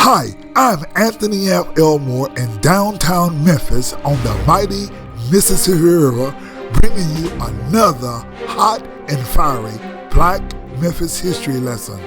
Hi, I'm Anthony F. Elmore in downtown Memphis on the mighty Mississippi River, bringing you another hot and fiery Black Memphis History lesson.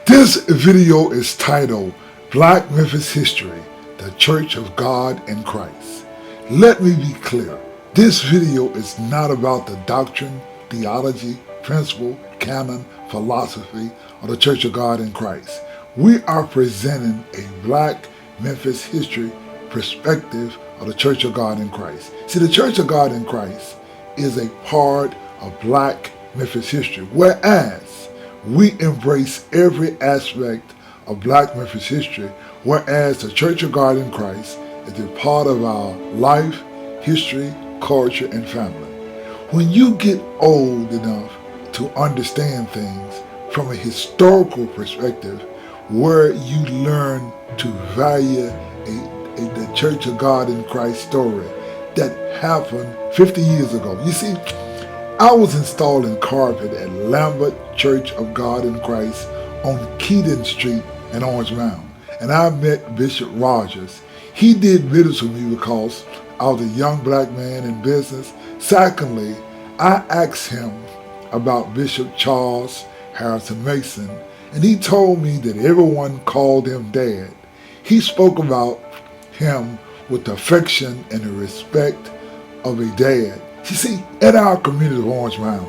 This video is titled Black Memphis History, the Church of God in Christ. Let me be clear, this video is not about the doctrine, theology, principle, canon, philosophy of the Church of God in Christ. We are presenting a Black Memphis history perspective of the Church of God in Christ. See, the Church of God in Christ is a part of Black Memphis history, whereas we embrace every aspect of Black Memphis history, whereas the Church of God in Christ is a part of our life, history, culture, and family. When you get old enough to understand things from a historical perspective, where you learn to value the Church of God in Christ story that happened 50 years ago. You see, I was installing carpet at Lambert Church of God in Christ on Keaton Street in Orange Mound, and I met Bishop Rogers. He did business with me because I was a young black man in business. Secondly, I asked him about Bishop Charles Harrison Mason, and he told me that everyone called him Dad. He spoke about him with the affection and the respect of a dad. You see, in our community of Orange Mound,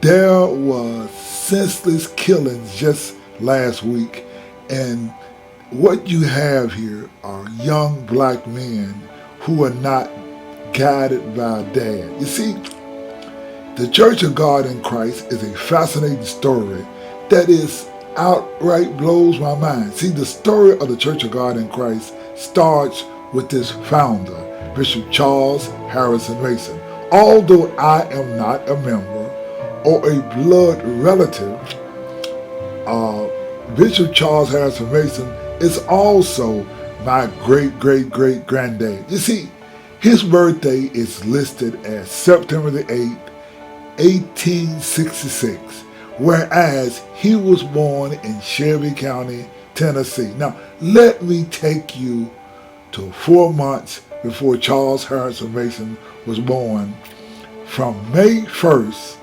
there was senseless killings just last week, and what you have here are young black men who are not guided by a dad. You see, the Church of God in Christ is a fascinating story that is outright blows my mind. See, the story of the Church of God in Christ starts with this founder, Bishop Charles Harrison Mason. Although I am not a member or a blood relative, Bishop Charles Harrison Mason is also my great-great-great-granddad. You see, his birthday is listed as September the 8th, 1866. Whereas he was born in Shelby County, Tennessee. Now, let me take you to 4 months before Charles Harrison Mason was born. From May 1st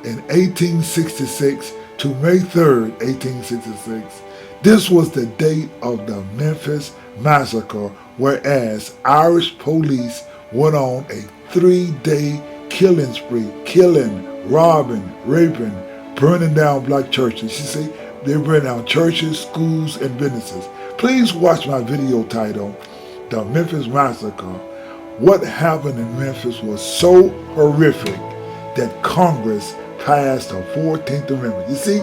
in 1866 to May 3rd, 1866, this was the date of the Memphis Massacre, whereas Irish police went on a 3-day killing spree, killing, robbing, raping, burning down black churches. You see, they burn down churches, schools, and businesses. Please watch my video titled, The Memphis Massacre. What happened in Memphis was so horrific that Congress passed the 14th Amendment. You see,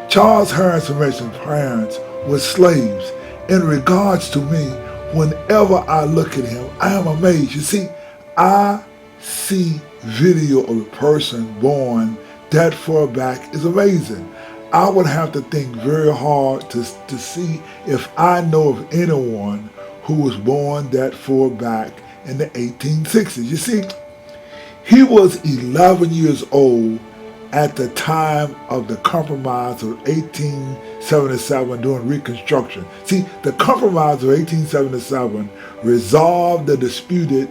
Charles Harrison Mason's parents were slaves. In regards to me, whenever I look at him, I am amazed. You see, I see video of a person born that far back is amazing. I would have to think very hard to see if I know of anyone who was born that far back in the 1860s. You see, he was 11 years old at the time of the Compromise of 1877 during Reconstruction. See, the Compromise of 1877 resolved the disputed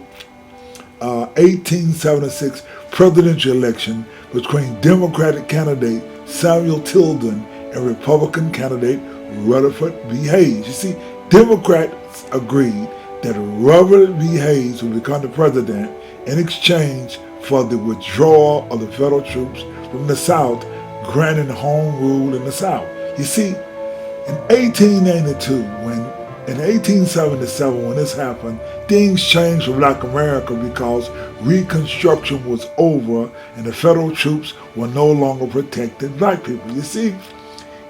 1876 presidential election between Democratic candidate Samuel Tilden and Republican candidate Rutherford B. Hayes. You see, Democrats agreed that Rutherford B. Hayes would become the president in exchange for the withdrawal of the federal troops from the South, granting home rule in the South. You see, in 1877, when this happened, things changed for Black America because Reconstruction was over and the federal troops were no longer protecting black people. You see,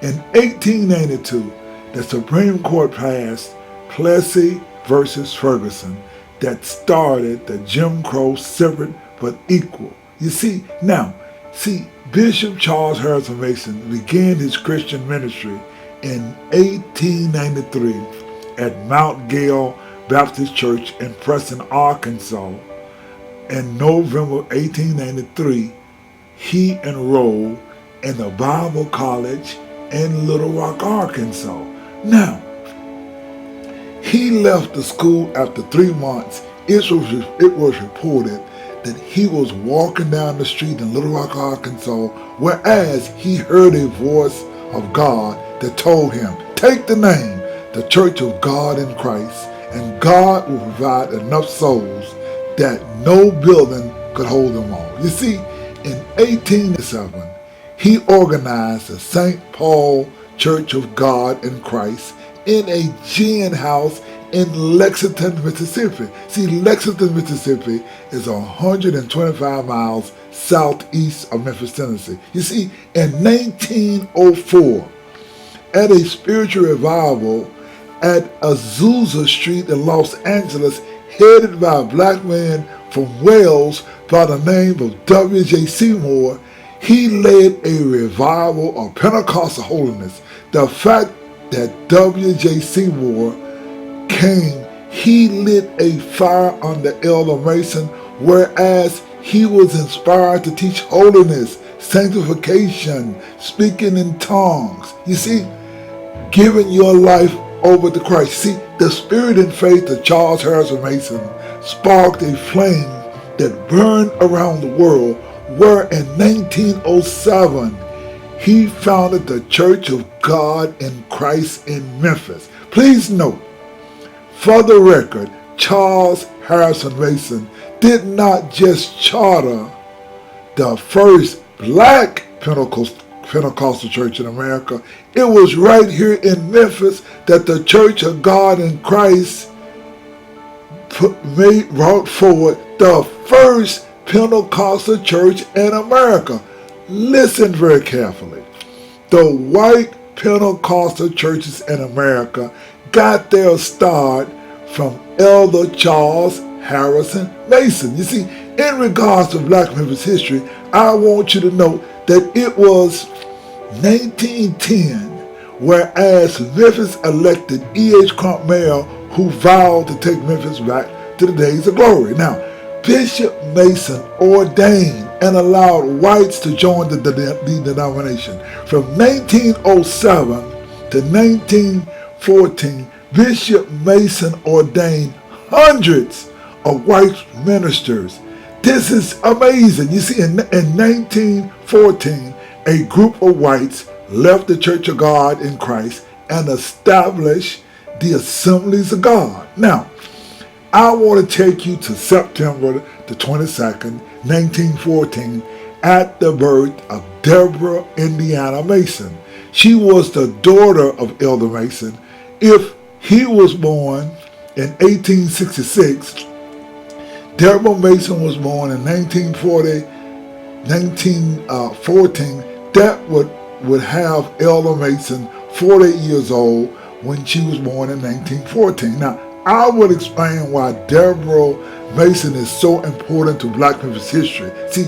in 1892, the Supreme Court passed Plessy versus Ferguson that started the Jim Crow separate but equal. You see, Bishop Charles Harrison Mason began his Christian ministry in 1893 at Mount Gale Baptist Church in Preston, Arkansas. In November 1893, he enrolled in the Bible College in Little Rock, Arkansas. Now, he left the school after 3 months. It was reported that he was walking down the street in Little Rock, Arkansas, whereas he heard a voice of God that told him, take the name, the Church of God in Christ, and God will provide enough souls that no building could hold them all. You see, in 1807, he organized the St. Paul Church of God in Christ in a gin house in Lexington, Mississippi. See, Lexington, Mississippi is 125 miles southeast of Memphis, Tennessee. You see, in 1904, at a spiritual revival at Azusa Street in Los Angeles, headed by a black man from Wales by the name of W.J. Seymour, he led a revival of Pentecostal holiness. The fact that W.J. Seymour came, he lit a fire under Elder Mason, whereas he was inspired to teach holiness, sanctification, speaking in tongues. You see, giving your life over to Christ. See, the spirit and faith of Charles Harrison Mason sparked a flame that burned around the world, where in 1907 he founded the Church of God in Christ in Memphis. Please note, for the record, Charles Harrison Mason did not just charter the first black Pentecostal church in America. It was right here in Memphis that the Church of God in Christ brought forward the first Pentecostal church in America. Listen very carefully. The white Pentecostal churches in America got their start from Elder Charles Harrison Mason. You see, in regards to Black Memphis history, I want you to know that it was 1910, whereas Memphis elected E.H. Crump Mayor, who vowed to take Memphis back to the days of glory. Now, Bishop Mason ordained and allowed whites to join the denomination. From 1907 to 1914, Bishop Mason ordained hundreds of white ministers. This is amazing. You see, in 1914, a group of whites left the Church of God in Christ and established the Assemblies of God. Now, I want to take you to September the 22nd, 1914, at the birth of Deborah Indiana Mason. She was the daughter of Elder Mason. If he was born in 1866, Deborah Mason was born in 1914. That would have Elder Mason 48 years old when she was born in 1914. Now, I will explain why Deborah Mason is so important to Black Memphis history. See,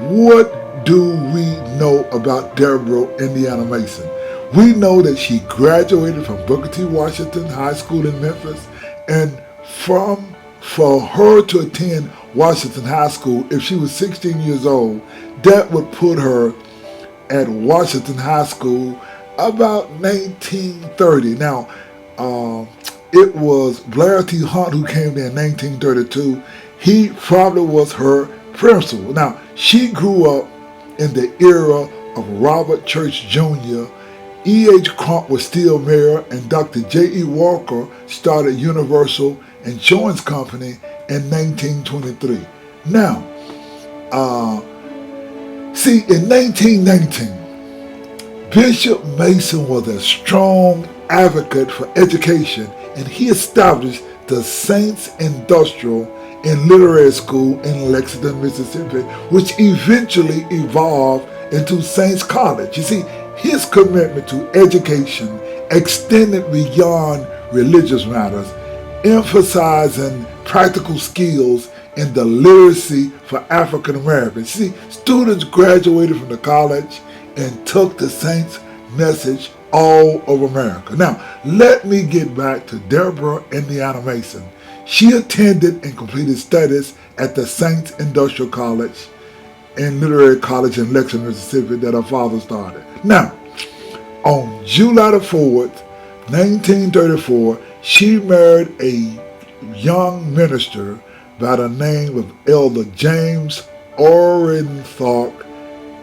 what do we know about Deborah Indiana Mason? We know that she graduated from Booker T. Washington High School in Memphis, and for her to attend Washington High School, if she was 16 years old, that would put her at Washington High School about 1930. Now, it was Blair T. Hunt who came there in 1932. He probably was her principal. Now, she grew up in the era of Robert Church Jr. E.H. Crump was still mayor, and Dr. J.E. Walker started Universal Insurance Company in 1923. Now, see, in 1919, Bishop Mason was a strong advocate for education, and he established the Saints Industrial and Literary School in Lexington, Mississippi, which eventually evolved into Saints College. You see, his commitment to education extended beyond religious matters, emphasizing practical skills in the literacy for African Americans. See, students graduated from the college and took the Saints' message all over America. Now, let me get back to Deborah Indiana Mason. She attended and completed studies at the Saints Industrial College and Literary College in Lexington, Mississippi that her father started. Now, on July the 4th, 1934, she married a young minister by the name of Elder James Orenthorpe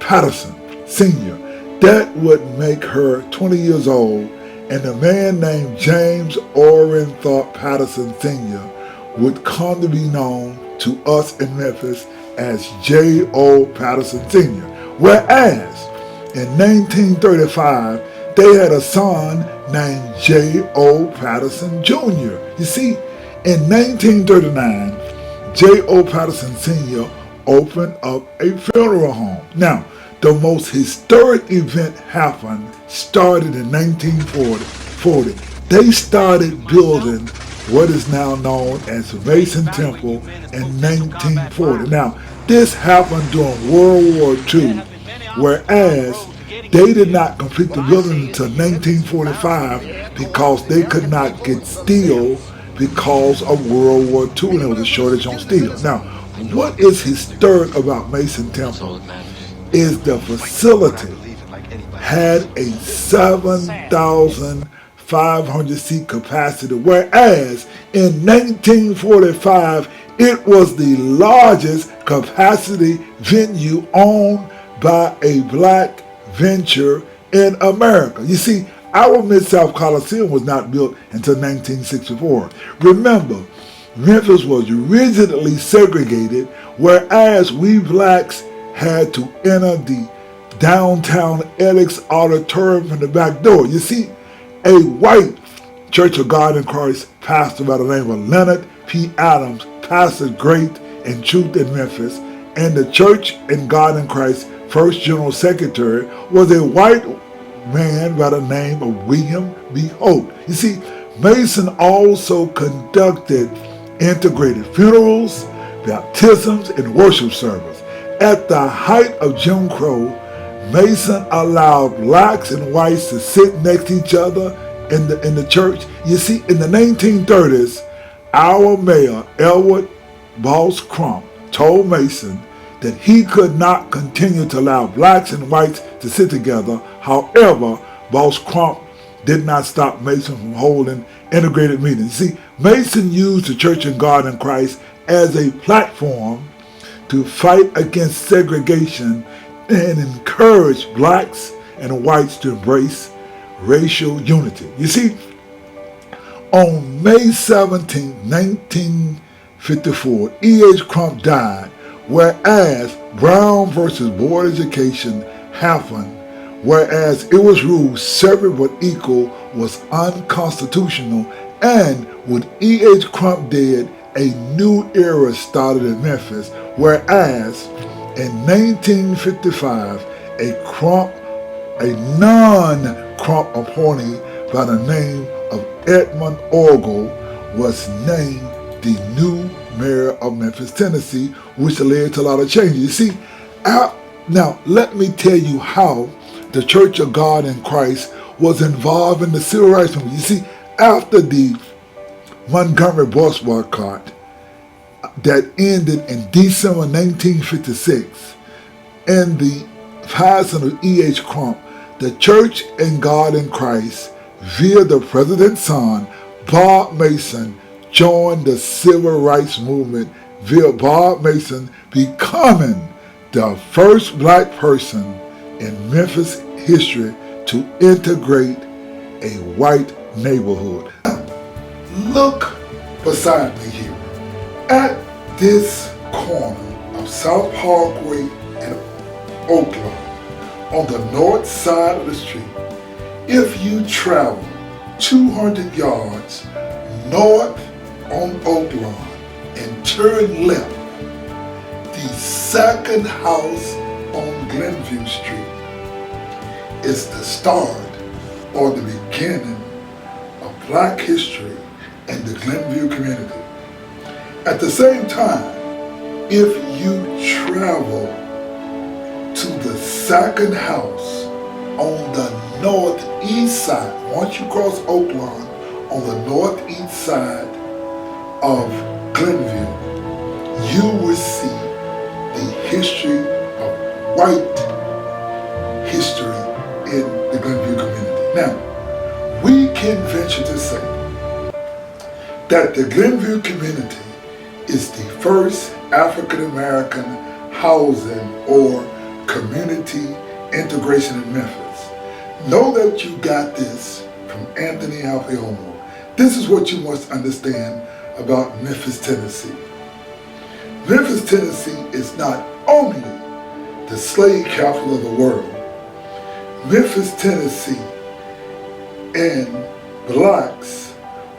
Patterson Sr. That would make her 20 years old, and a man named James Orenthorpe Patterson Sr. would come to be known to us in Memphis as J.O. Patterson Sr. Whereas in 1935, they had a son named J.O. Patterson Jr. You see, in 1939, J.O. Patterson Sr. opened up a funeral home. Now, the most historic event started in 1940. They started building what is now known as Mason Temple in 1940. Now, this happened during World War II, whereas they did not complete the building until 1945 because they could not get steel because of World War II and there was a shortage on steel. Now, what is historic about Mason Temple is the facility had a 7,500 seat capacity, whereas in 1945 it was the largest capacity venue owned by a black venture in America. You see, our Mid-South Coliseum was not built until 1964. Remember, Memphis was originally segregated, whereas we blacks had to enter the downtown Alex Auditorium from the back door. You see, a white Church of God in Christ pastor by the name of Leonard P. Adams pastored Great and Truth in Memphis, and the Church in God in Christ First General Secretary was a white man by the name of William B. Holt. You see, Mason also conducted integrated funerals, baptisms, and worship service. At the height of Jim Crow, Mason allowed blacks and whites to sit next to each other in the church. You see, in the 1930s, our mayor, Elwood Boss Crump, told Mason that he could not continue to allow blacks and whites to sit together. However, Boss Crump did not stop Mason from holding integrated meetings. See, Mason used the Church of God in Christ as a platform to fight against segregation and encourage blacks and whites to embrace racial unity. You see, on May 17, 1954, E.H. Crump died, whereas Brown versus Board Education happened, whereas it was ruled separate but equal was unconstitutional, and with E.H. Crump dead, a new era started in Memphis, whereas in 1955, a non-Crump appointee by the name of Edmund Orgill was named the new mayor of Memphis, Tennessee, which led to a lot of changes. You see, now let me tell you how the Church of God in Christ was involved in the civil rights movement. You see, after the Montgomery bus boycott that ended in December 1956, and the passing of E.H. Crump, the Church in God in Christ, via the president's son, Bob Mason, joined the civil rights movement via Bob Mason becoming the first black person in Memphis history to integrate a white neighborhood. Look beside me here. At this corner of South Parkway and Oakland, on the north side of the street, if you travel 200 yards north on Oakland and turn left, the second house on Glenville Street is the start or the beginning of Black history in the Glenville community. At the same time, if you travel to the second house on the northeast side, once you cross Oakland, on the northeast side of Glenville, you will see the history of white history in the Glenville community. Now, We can venture to say that the Glenville community is the first African American housing or community integration in Memphis. Know that you got this from Anthony Elmore. This is what you must understand about Memphis, Tennessee. Memphis, Tennessee is not only the slave capital of the world. Memphis, Tennessee and blacks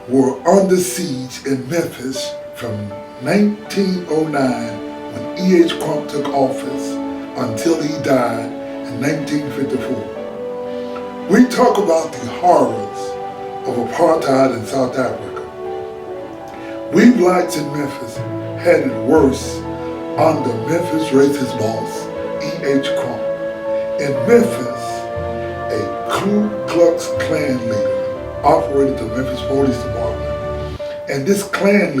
were under siege in Memphis from 1909 when E.H. Crump took office until he died in 1954. We talk about the horrors of apartheid in South Africa. We blacks in Memphis had it worse under Memphis racist boss E.H. Crump. In Memphis, a Ku Klux Klan leader operated the Memphis Police Department, and this Klan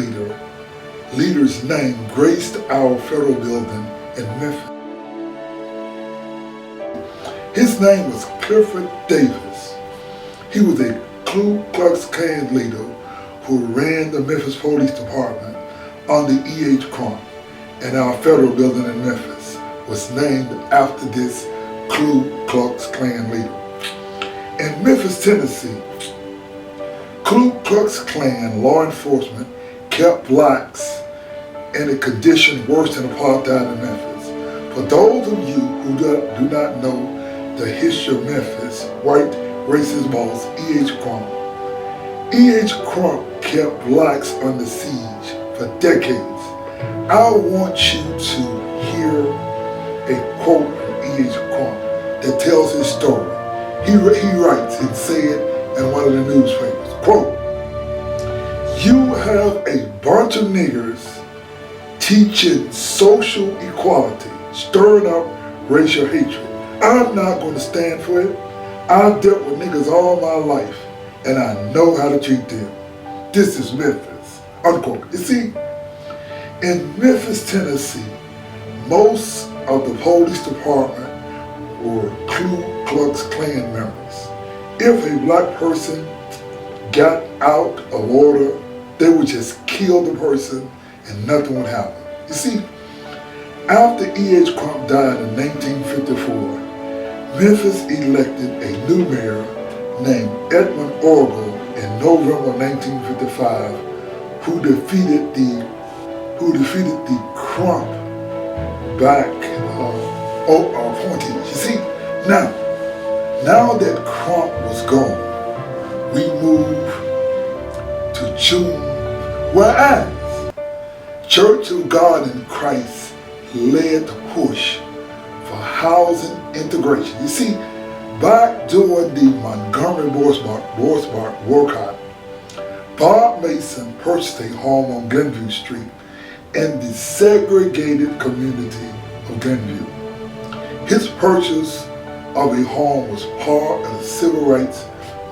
leader's name graced our federal building in Memphis. His name was Clifford Davis. He was a Ku Klux Klan leader who ran the Memphis Police Department under E.H. Crump, and our federal building in Memphis was named after this Ku Klux Klan leader. In Memphis, Tennessee, Ku Klux Klan law enforcement kept blacks in a condition worse than apartheid in Memphis. For those of you who do not know the history of Memphis, white racist boss E.H. Crump. E.H. Crump kept blacks under siege for decades. I want you to hear a quote from E.H. Crump that tells his story. He writes and said in one of the newspapers, quote, "You have a bunch of niggers teaching social equality, stirring up racial hatred. I'm not going to stand for it. I've dealt with niggas all my life, and I know how to treat them. This is Memphis," unquote. You see, in Memphis, Tennessee, most of the police department were Ku Klux Klan members. If a black person got out of order, they would just kill the person and nothing would happen. You see, after E.H. Crump died in 1954, Memphis elected a new mayor named Edmund Orgill in November 1955, who defeated the Crump back appointees. You see, now that Crump was gone, we move to June, whereas Church of God in Christ led the push for housing integration. You see, back during the Montgomery boycott, Bob Mason purchased a home on Glenville Street in the segregated community of Glenville. His purchase of a home was part of the civil rights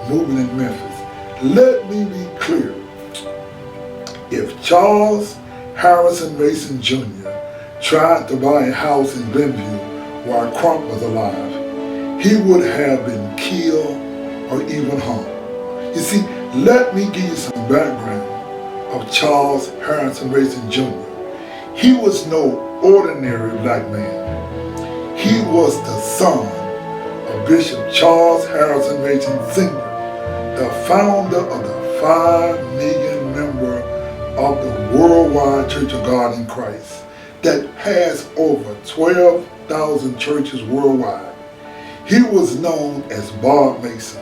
movement in Memphis. Let me be clear. If Charles Harrison Mason Jr. tried to buy a house in Glenville while Crump was alive, he would have been killed or even hung. You see, let me give you some background of Charles Harrison Mason Jr. He was no ordinary black man. He was the son of Bishop Charles Harrison Mason Sr., the founder of the 5 million member of the Worldwide Church of God in Christ that has over 12,000 churches worldwide. He was known as Bob Mason,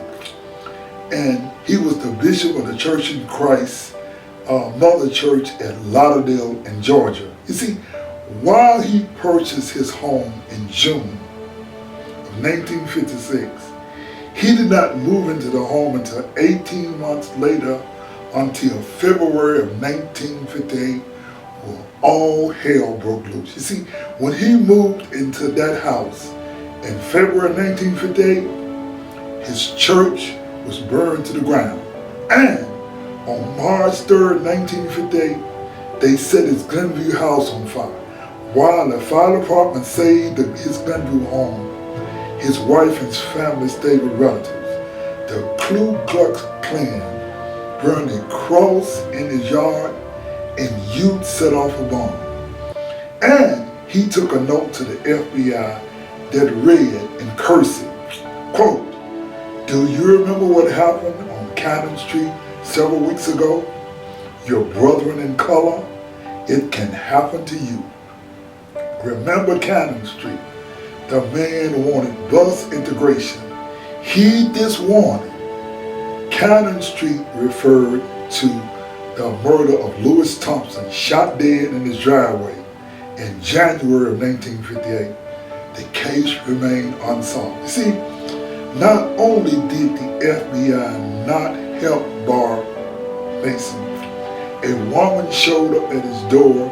and he was the bishop of the Church in Christ, Mother Church at Lauderdale in Georgia. You see, while he purchased his home in June of 1956, he did not move into the home until 18 months later, until February of 1958, when all hell broke loose. You see, when he moved into that house in February 1958, his church was burned to the ground. And on March 3rd, 1958, they set his Glenville house on fire. While the fire department saved his Glenville home, his wife and his family stayed with relatives. the Ku Klux Klan burned a cross in his yard and youth set off a bomb. And he took a note to the FBI that read in cursive, quote, "Do you remember what happened on Cannon Street several weeks ago? Your brethren in color, it can happen to you." Remember Cannon Street? The man wanted bus integration. Heed this warning. Cannon Street referred to the murder of Louis Thompson, shot dead in his driveway in January of 1958. The case remained unsolved. You see, not only did the FBI not help Barb Mason, a woman showed up at his door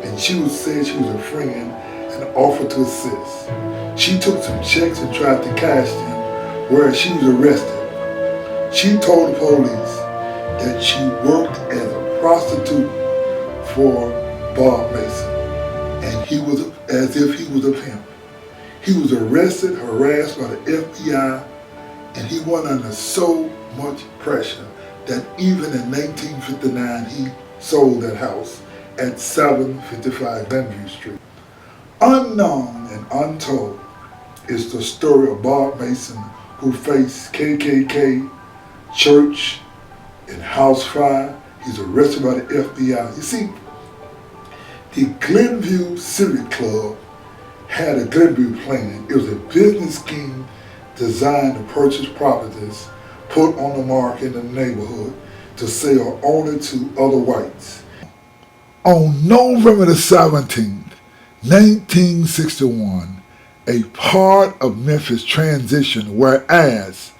and said she was a friend and offered to assist. She took some checks and tried to cash them, where she was arrested. She told the police that she worked as a prostitute for Bob Mason, and he was as if he was a pimp. He was arrested, harassed by the FBI, and he went under so much pressure that even in 1959 he sold that house at 755 Glenville Street. Unknown and untold is the story of Bob Mason, who faced KKK, church, and house fire. He's arrested by the FBI. You see, the Glenville Civic Club had a Glenville plan. It was a business scheme designed to purchase properties put on the market in the neighborhood to sell only to other whites. On November the 17th, 1961, a part of Memphis transitioned, whereas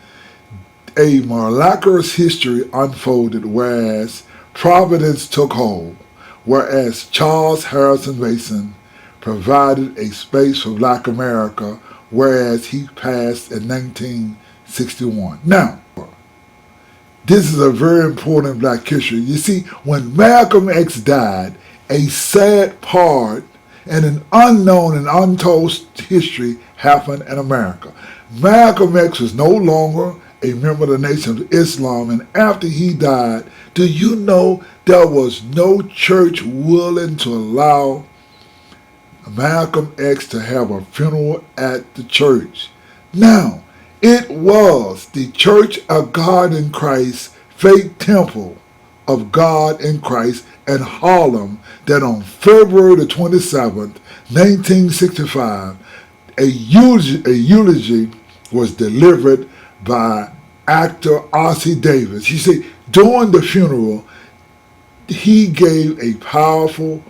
a miraculous history unfolded, whereas Providence took hold, whereas Charles Harrison Mason provided a space for Black America, whereas he passed in 1961. Now, this is a very important Black history. You see, when Malcolm X died, a sad part and an unknown and untold history happened in America. Malcolm X was no longer a member of the Nation of Islam, and after he died, do you know there was no church willing to allow Malcolm X to have a funeral at the church? Now, it was the Church of God in Christ, Faith Temple of God in Christ in Harlem, that on February the 27th, 1965, a eulogy was delivered by actor R.C. Davis. You see, during the funeral, he gave a powerful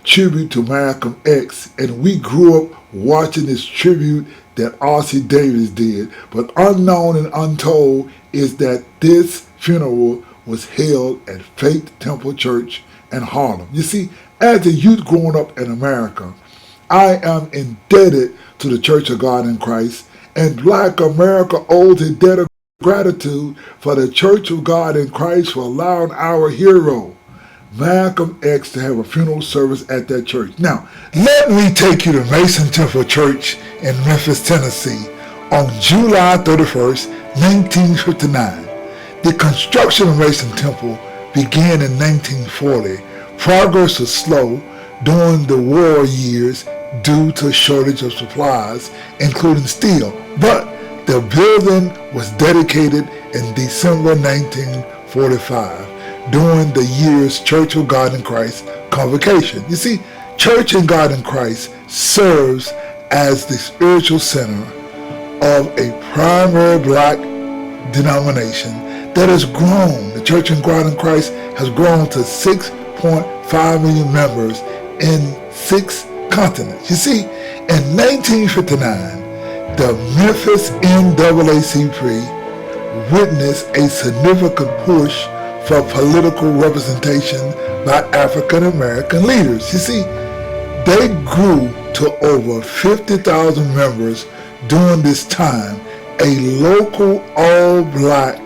tribute to Malcolm X, and we grew up watching this tribute that R.C. Davis did. But unknown and untold is that this funeral was held at Faith Temple Church in Harlem. You see, as a youth growing up in America, I am indebted to the Church of God in Christ, and Black America owes a debt of gratitude for the Church of God in Christ for allowing our hero, Malcolm X, to have a funeral service at that church. Now, let me take you to Mason Temple Church in Memphis, Tennessee on July 31st, 1959. The construction of Mason Temple began in 1940. Progress was slow during the war years due to a shortage of supplies, including steel, but the building was dedicated in December 1945 during the year's Church of God in Christ convocation. You see, Church of God in Christ serves as the spiritual center of a primary Black denomination that has grown. The Church of God in Christ has grown to 6.5 million members in 6 continents. You see, in 1959, the Memphis NAACP witnessed a significant push for political representation by African American leaders. You see, they grew to over 50,000 members during this time. A local all-Black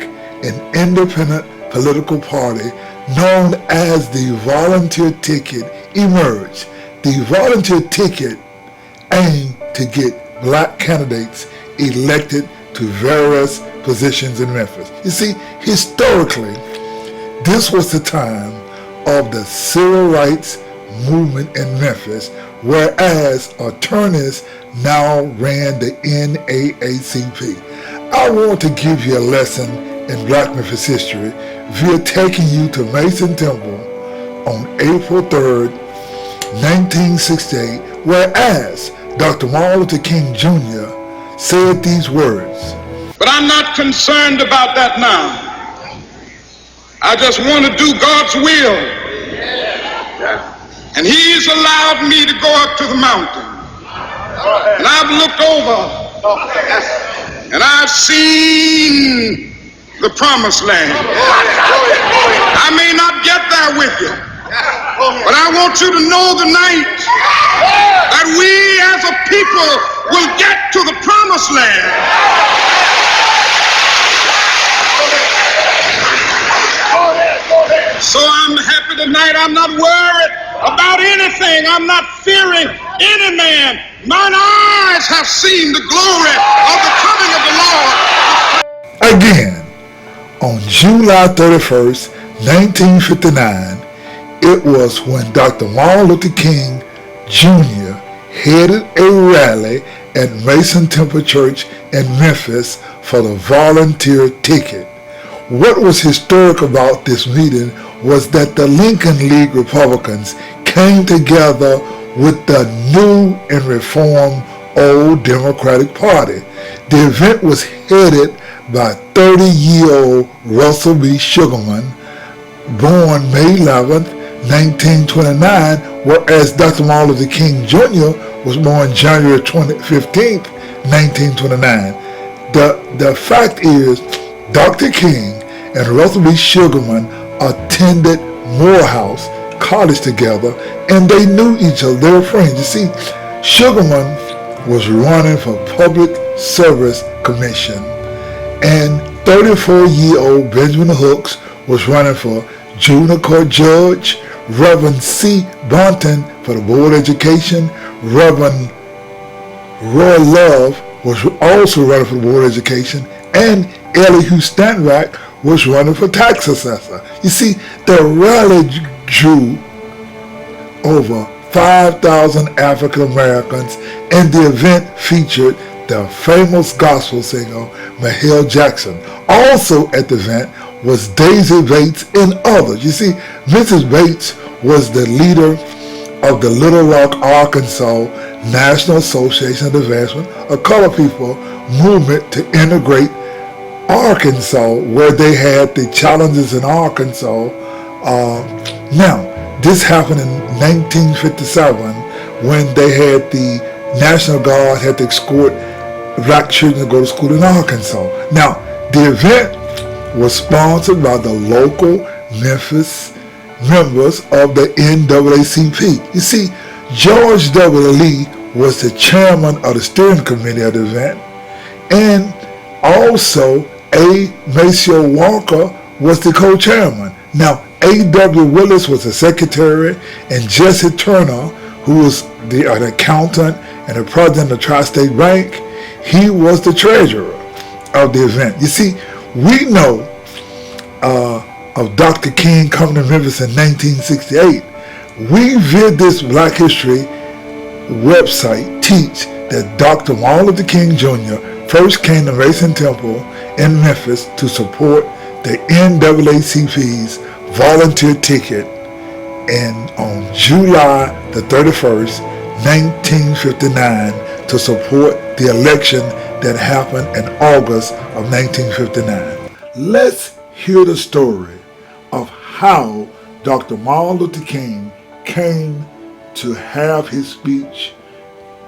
and independent political party known as the Volunteer Ticket emerged. The Volunteer Ticket aimed to get Black candidates elected to various positions in Memphis. You see, historically, this was the time of the civil rights movement in Memphis, whereas attorneys now ran the NAACP. I want to give you a lesson in Black Memphis history via taking you to Mason Temple on April 3rd, 1968, whereas Dr. Martin Luther King Jr. said these words. But I'm not concerned about that now. I just want to do God's will. And He's allowed me to go up to the mountain. And I've looked over and I've seen the promised land. I may not get there with you, but I want you to know tonight that we as a people will get to the promised land. So I'm happy tonight. I'm not worried about anything. I'm not fearing any man. Mine eyes have seen the glory of the coming of the Lord. Again, on July 31st, 1959, it was when Dr. Martin Luther King Jr. headed a rally at Mason Temple Church in Memphis for the volunteer ticket. What was historic about this meeting was that the Lincoln League Republicans came together with the new and reformed Old Democratic Party. The event was headed by 30-year-old Russell B. Sugarman, born May 11th, 1929, whereas Dr. Martin Luther King Jr. was born January 15th, 1929. The fact is, Dr. King and Russell B. Sugarman attended Morehouse College together, and they knew each other. They were friends. You see, Sugarman was running for Public Service Commission, and 34-year-old Benjamin Hooks was running for Juvenile Court Judge. Reverend C. Bunton for the Board of Education. Reverend Roy Love was also running for the Board of Education, and Elihu Stanback was running for tax assessor. You see, the rally drew over 5,000 African Americans, and the event featured the famous gospel singer Mahalia Jackson. Also at the event was Daisy Bates and others. You see, Mrs. Bates was the leader of the Little Rock, Arkansas National Association of Advancement of Colored People movement to integrate Arkansas, where they had the challenges in Arkansas. Now, this happened in 1957 when they had the National Guard had to escort black children to go to school in Arkansas. Now, the event was sponsored by the local Memphis members of the NAACP. You see, George W. Lee was the chairman of the steering committee of the event, and also A. Maceo Walker was the co-chairman. Now, A.W. Willis was the secretary, and Jesse Turner, who was an accountant and the president of Tri-State Bank, he was the treasurer of the event. You see, we know of Dr. King coming to Memphis in 1968. We via this Black History website teach that Dr. Martin Luther King Jr. first came to Mason Temple in Memphis to support the NAACP's volunteer ticket, and on July the 31st, 1959, to support the election that happened in August of 1959. Let's hear the story of how Dr. Martin Luther King came to have his speech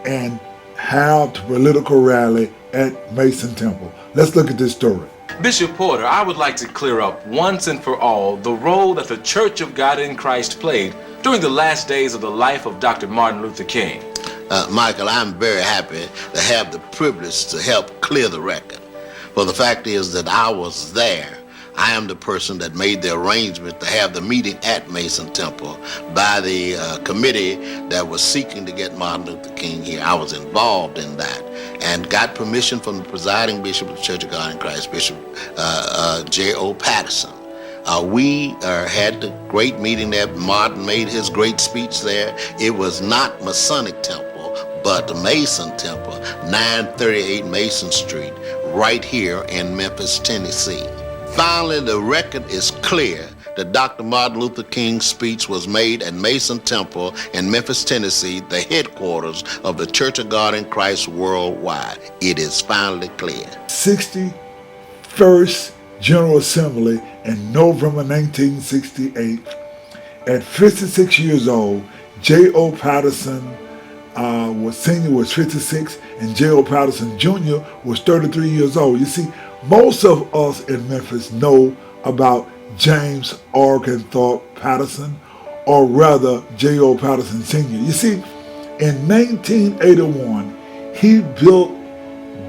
and have the political rally at Mason Temple. Let's look at this story. Bishop Porter, I would like to clear up once and for all the role that the Church of God in Christ played during the last days of the life of Dr. Martin Luther King. Michael, I'm very happy to have the privilege to help clear the record. For the fact is that I was there. I am the person that made the arrangement to have the meeting at Mason Temple by the committee that was seeking to get Martin Luther King here. I was involved in that. and got permission from the presiding bishop of the Church of God in Christ, Bishop J.O. Patterson. We had the great meeting there. Martin made his great speech there. It was not Masonic Temple, but the Mason Temple, 938 Mason Street, right here in Memphis, Tennessee. Finally, the record is clear that Dr. Martin Luther King's speech was made at Mason Temple in Memphis, Tennessee, the headquarters of the Church of God in Christ worldwide. It is finally clear. 61st General Assembly in November 1968. At 56 years old, J.O. Patterson Sr. was 56 and J.O. Patterson Jr. was 33 years old. You see, most of us in Memphis know about James Oglethorpe Patterson, or rather J.O. Patterson Sr. You see, in 1981, he built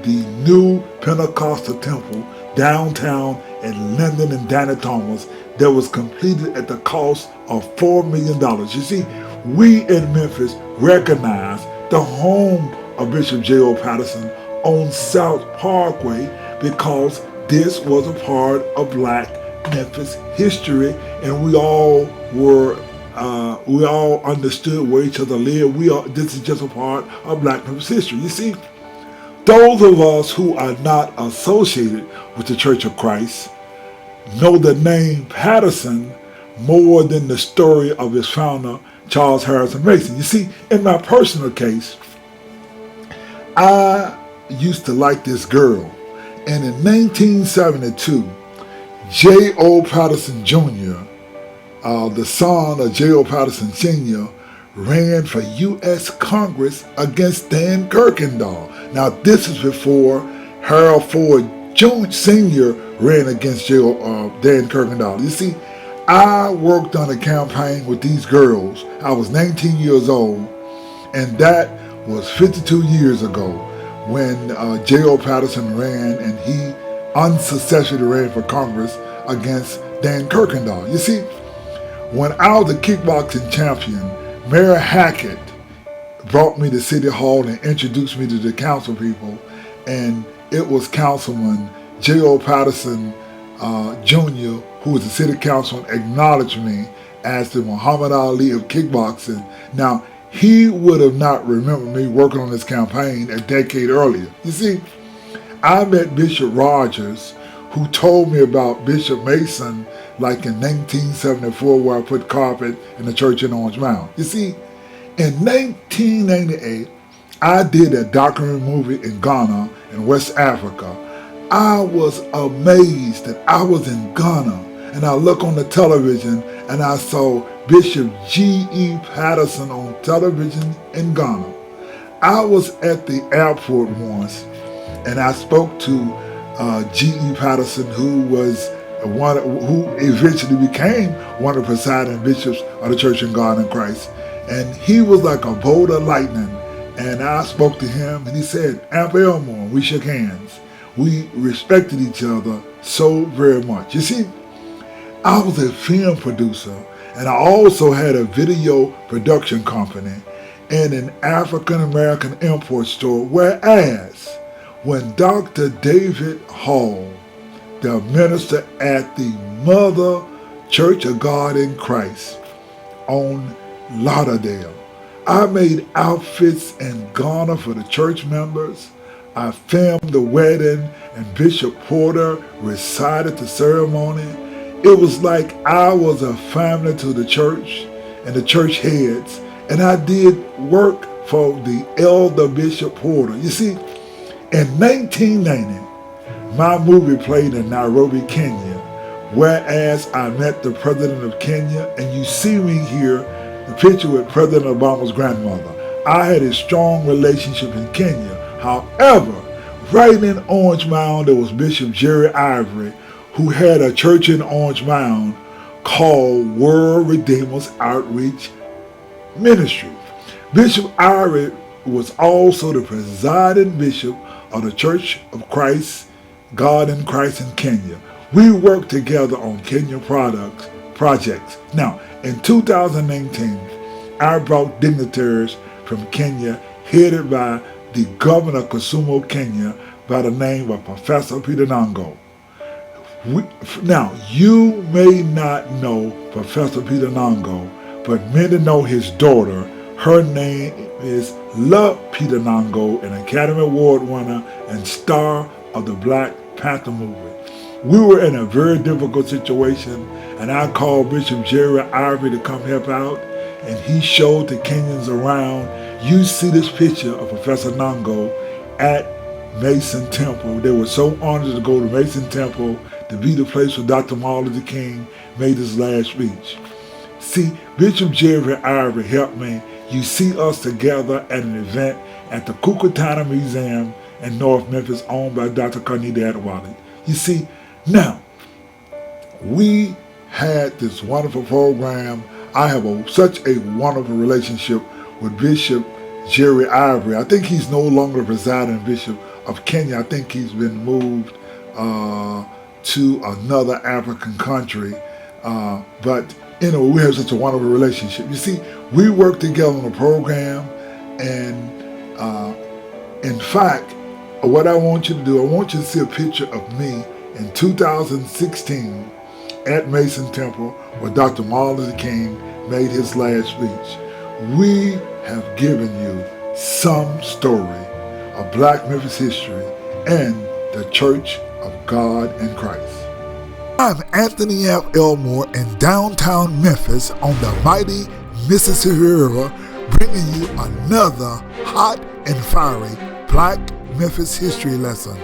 the new Pentecostal temple downtown at Linden and Danny Thomas that was completed at the cost of $4 million. You see, we in Memphis recognize the home of Bishop J.O. Patterson on South Parkway because this was a part of Black Memphis history, and we all understood where each other lived. This is just a part of Black Memphis history. You see, those of us who are not associated with the Church of Christ know the name Patterson more than the story of its founder, Charles Harrison Mason. You see, in my personal case, I used to like this girl, and in 1972, J.O. Patterson Jr., the son of J.O. Patterson Sr., ran for U.S. Congress against Dan Kirkendall. Now, this is before Harold Ford Sr. ran against Dan Kirkendall. You see, I worked on a campaign with these girls. I was 19 years old, and that was 52 years ago when J.O. Patterson ran, and he unsuccessfully ran for Congress against Dan Kirkendall. You see, when I was a kickboxing champion, Mayor Hackett brought me to City Hall and introduced me to the council people, and it was Councilman J.O. Patterson Jr., who was the city councilman, acknowledged me as the Muhammad Ali of kickboxing. Now, he would have not remembered me working on this campaign a decade earlier. You see, I met Bishop Rogers, who told me about Bishop Mason like in 1974, where I put carpet in the church in Orange Mound. You see, in 1998, I did a documentary movie in Ghana, in West Africa. I was amazed that I was in Ghana, and I look on the television and I saw Bishop G.E. Patterson on television in Ghana. I was at the airport once, and I spoke to G.E. Patterson, who eventually became one of the presiding bishops of the Church of God in Christ. And he was like a bolt of lightning. And I spoke to him, and he said, "Amp Elmore," we shook hands. We respected each other so very much. You see, I was a film producer, and I also had a video production company and an African-American import store, whereas when Dr. David Hall, the minister at the Mother Church of God in Christ on Lauderdale, I made outfits in Ghana for the church members. I filmed the wedding, and Bishop Porter recited the ceremony. It was like I was a family to the church and the church heads, and I did work for the elder Bishop Porter. You see, in 1990, my movie played in Nairobi, Kenya, whereas I met the president of Kenya, and you see me here, the picture with President Obama's grandmother. I had a strong relationship in Kenya. However, right in Orange Mound, there was Bishop Jerry Ivory, who had a church in Orange Mound called World Redeemers Outreach Ministry. Bishop Ivory was also the presiding bishop of the Church of Christ, God in Christ in Kenya. We worked together on Kenya projects. Now, in 2019, I brought dignitaries from Kenya headed by the governor of Kisumu, Kenya, by the name of Professor Peter Nango. Now, you may not know Professor Peter Nango, but many know his daughter. Her name is Love Peter Nango, an Academy Award winner and star of the Black Panther movie. We were in a very difficult situation, and I called Bishop Jerry Ivory to come help out, and he showed the Kenyans around. You see this picture of Professor Nango at Mason Temple. They were so honored to go to Mason Temple to be the place where Dr. Martin Luther King made his last speech. See, Bishop Jerry Ivory helped me. You see us together at an event at the Kukutana Museum in North Memphis, owned by Dr. Cornelia Adewale. You see, now, we had this wonderful program. I have such a wonderful relationship with Bishop Jerry Ivory. I think he's no longer presiding bishop of Kenya. I think he's been moved to another African country. But anyway, we have such a wonderful relationship. You see, we work together on a program, and in fact, what I want you to do, I want you to see a picture of me in 2016 at Mason Temple, where Dr. Martin Luther King made his last speech. We have given you some story of Black Memphis history and the Church of God in Christ. I'm Anthony F. Elmore in downtown Memphis on the mighty Mississippi River, bringing you another hot and fiery Black Memphis history lesson.